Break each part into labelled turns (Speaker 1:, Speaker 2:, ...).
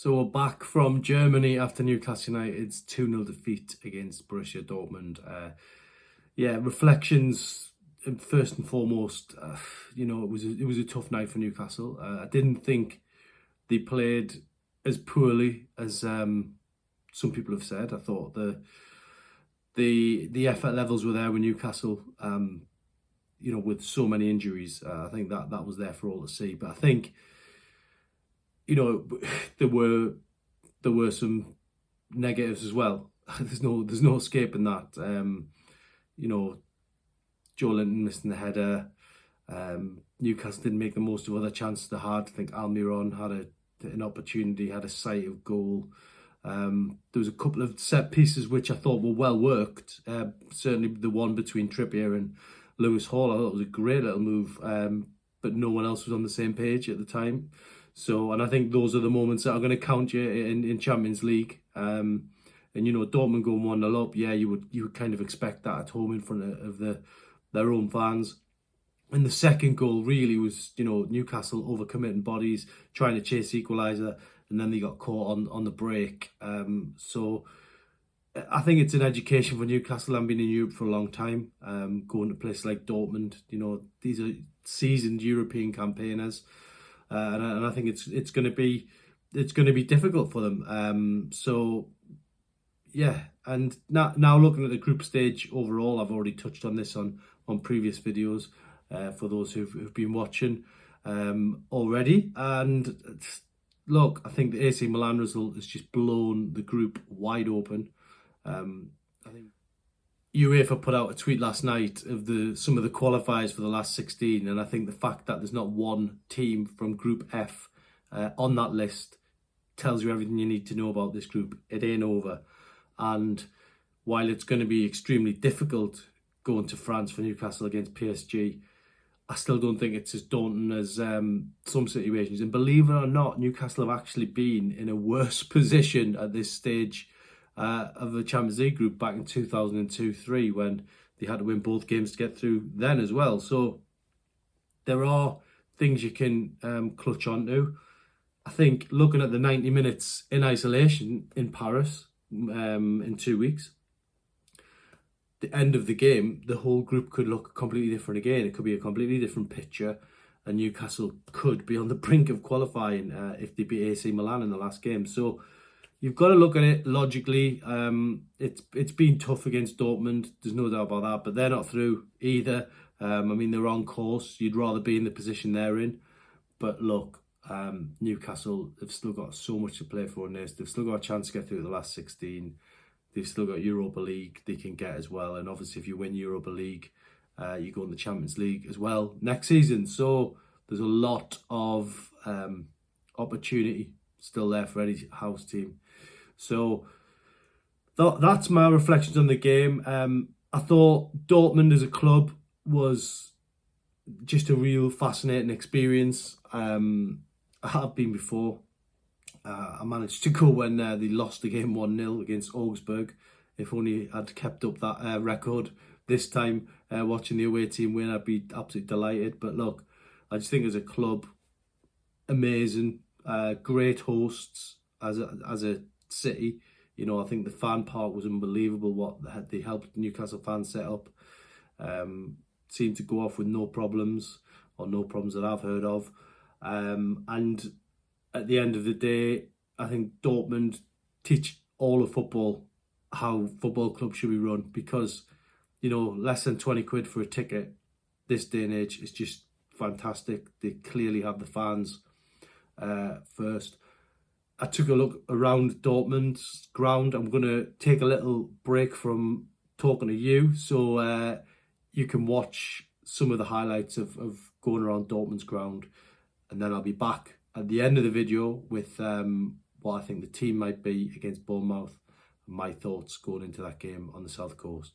Speaker 1: So we're back from Germany after Newcastle United's 2-0 defeat against Borussia Dortmund. Reflections first and foremost. It was a tough night for Newcastle. I didn't think they played as poorly as some people have said. I thought the effort levels were there with Newcastle. With so many injuries, I think that was there for all to see. But I think, there were some negatives as well. There's no escaping that. Joe Linton missing the header. Newcastle didn't make the most of other chances they had. I think Almiron had an opportunity, had a sight of goal. There was a couple of set pieces which I thought were well worked. Certainly the one between Trippier and Lewis Hall, I thought it was a great little move, but no one else was on the same page at the time. And I think those are the moments that are going to count you in Champions League. Dortmund going 1-0 up, you would kind of expect that at home in front of their own fans. And the second goal really was, Newcastle overcommitting bodies, trying to chase the equaliser, and then they got caught on the break. So I think it's an education for Newcastle. I've been in Europe for a long time, going to places like Dortmund. These are seasoned European campaigners, and I think it's going to be difficult for them. And now looking at the group stage overall, I've already touched on this on previous videos for those who've been watching already. And look, I think the AC Milan result has just blown the group wide open. I think UEFA put out a tweet last night of some of the qualifiers for the last 16, and I think the fact that there's not one team from Group F on that list tells you everything you need to know about this group. It ain't over. And while it's going to be extremely difficult going to France for Newcastle against PSG, I still don't think it's as daunting as some situations. And believe it or not, Newcastle have actually been in a worse position at this stage of the Champions League group back in 2002-03 when they had to win both games to get through then as well. So there are things you can clutch onto. I think looking at the 90 minutes in isolation in Paris in 2 weeks, the end of the game, the whole group could look completely different again. It could be a completely different picture, and Newcastle could be on the brink of qualifying if they beat AC Milan in the last game. So you've got to look at it logically. It's been tough against Dortmund, there's no doubt about that, but they're not through either. They're on course. You'd rather be in the position they're in. But look, Newcastle have still got so much to play for in this. They've still got a chance to get through the last 16. They've still got Europa League they can get as well. And obviously if you win Europa League, you go in the Champions League as well next season. So there's a lot of opportunity still there for any house team. So that's my reflections on the game. I thought Dortmund as a club was just a real fascinating experience. I have been before. I managed to go when they lost the game 1-0 against Augsburg. If only I'd kept up that record this time, watching the away team win, I'd be absolutely delighted. But look, I just think as a club, amazing, great hosts as a city. I think the fan park was unbelievable. What they helped Newcastle fans set up. Seemed to go off with no problems, or no problems that I've heard of. And at the end of the day, I think Dortmund teach all of football how football clubs should be run, because, less than 20 quid for a ticket this day and age is just fantastic. They clearly have the fans first. I took a look around Dortmund's ground. I'm going to take a little break from talking to you so you can watch some of the highlights of going around Dortmund's ground, and then I'll be back at the end of the video with what I think the team might be against Bournemouth and my thoughts going into that game on the South Coast.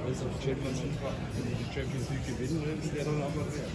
Speaker 2: Also die Champions League gewinnen, das wäre dann aber wert.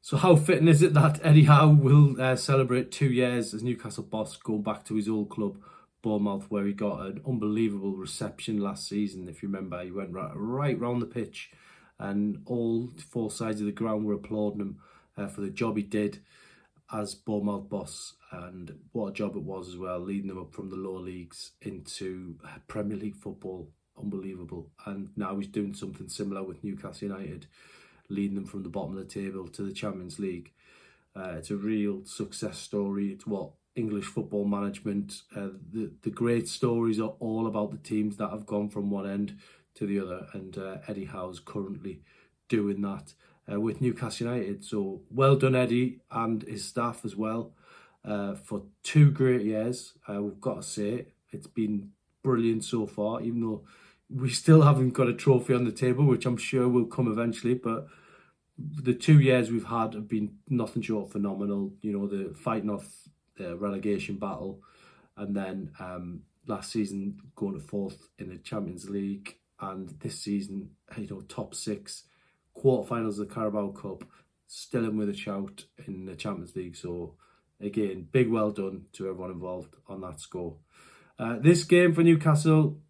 Speaker 1: So how fitting is it that Eddie Howe will celebrate 2 years as Newcastle boss, going back to his old club, Bournemouth, where he got an unbelievable reception last season. If you remember, he went right round the pitch and all 4 sides of the ground were applauding him for the job he did as Bournemouth boss, and what a job it was as well, leading them up from the lower leagues into Premier League football. Unbelievable. And now he's doing something similar with Newcastle United, leading them from the bottom of the table to the Champions League. It's a real success story. It's what English football management, the great stories are all about the teams that have gone from one end to the other, and Eddie Howe's currently doing that with Newcastle United. So well done, Eddie, and his staff as well, for 2 great years. We've got to say, it's been brilliant so far, even though we still haven't got a trophy on the table, which I'm sure will come eventually, but the 2 years we've had have been nothing short of phenomenal. You know, the fighting off the relegation battle, and then last season going to 4th in the Champions League, and this season, you know, top 6, quarterfinals of the Carabao Cup, still in with a shout in the Champions League. So again, big well done to everyone involved on that score. This game for Newcastle,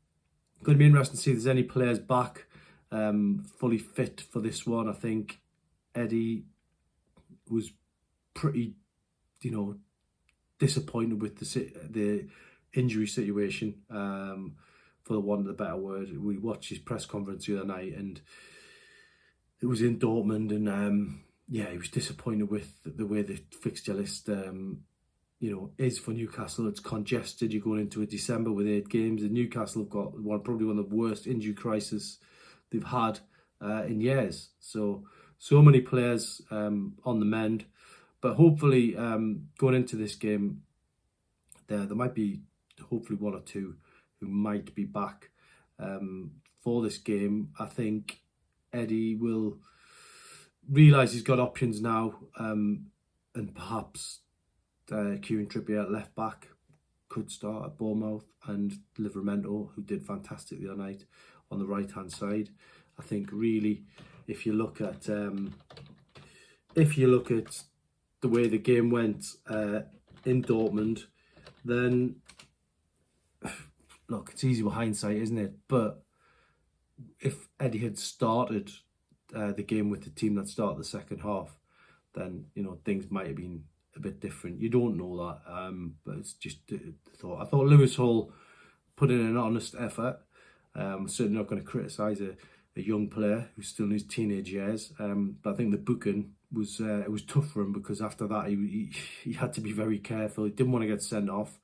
Speaker 1: going to be interesting to see if there's any players back fully fit for this one. I think Eddie was pretty, you know, disappointed with the injury situation, for the want of a better word. We watched his press conference the other night, and it was in Dortmund, and yeah, he was disappointed with the way the fixture list you know, is for Newcastle. It's congested. You're going into a December with 8 games, and Newcastle have got probably one of the worst injury crises they've had in years. So many players on the mend, but hopefully going into this game, there might be hopefully 1 or 2 who might be back for this game. I think Eddie will realise he's got options now, and perhaps Kieran Trippier at left back could start at Bournemouth, and Livramento, who did fantastic the other night, on the right hand side. I think really, if you look at the way the game went in Dortmund, then look, it's easy with hindsight, isn't it? But if Eddie had started the game with the team that started the second half, then, you know, things might have been a bit different. You don't know that, but it's just a thought. I thought Lewis Hall put in an honest effort. I'm certainly not going to criticise a young player who's still in his teenage years, but I think the booking was it was tough for him, because after that he had to be very careful. He didn't want to get sent off,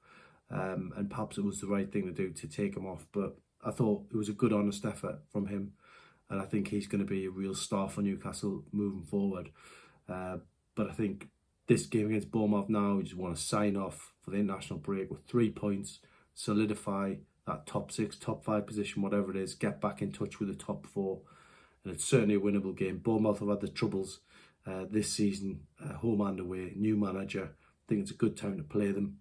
Speaker 1: and perhaps it was the right thing to do to take him off. But I thought it was a good honest effort from him, and I think he's going to be a real star for Newcastle moving forward. But I think this game against Bournemouth now, we just want to sign off for the international break with 3 points, solidify that top 6, top 5 position, whatever it is, get back in touch with the top 4, and it's certainly a winnable game. Bournemouth have had the troubles this season, home and away, new manager. I think it's a good time to play them.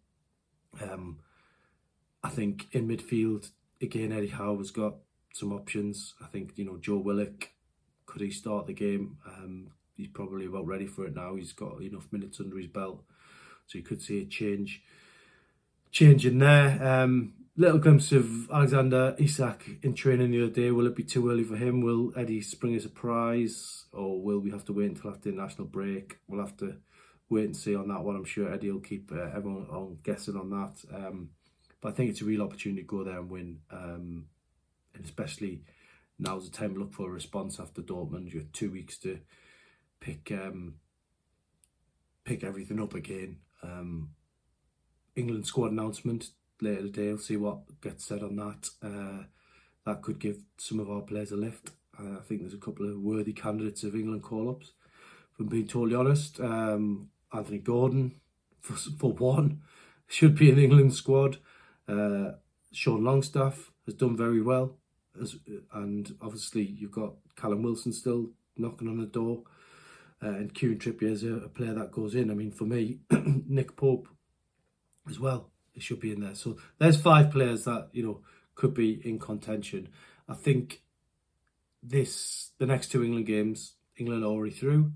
Speaker 1: I think in midfield, again, Eddie Howe has got some options. I think, you know, Joe Willock, could he start the game? He's probably about ready for it now. He's got enough minutes under his belt, so you could see a change in there. Little glimpse of Alexander Isak in training the other day. Will it be too early for him? Will Eddie spring a surprise, or will we have to wait until after the national break? We'll have to wait and see on that one. I'm sure Eddie will keep everyone on guessing on that. But I think it's a real opportunity to go there and win, and especially now's the time to look for a response after Dortmund. You have 2 weeks to pick everything up again. England squad announcement later today. We'll see what gets said on that. That could give some of our players a lift. I think there's a couple of worthy candidates of England call-ups. If I'm being totally honest, Anthony Gordon, for one, should be in the England squad. Sean Longstaff has done very well, and obviously you've got Callum Wilson still knocking on the door, and Kieran Trippier is a player that goes in. I mean, for me, Nick Pope as well, it should be in there. So there's 5 players that, you know, could be in contention. I think the next 2 England games, England are already through.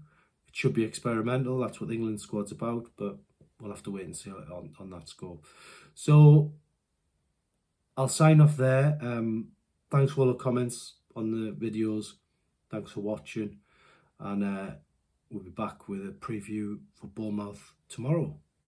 Speaker 1: It should be experimental. That's what the England squad's about, but we'll have to wait and see on that score. So I'll sign off there. Thanks for all the comments on the videos. Thanks for watching, and we'll be back with a preview for Bournemouth tomorrow.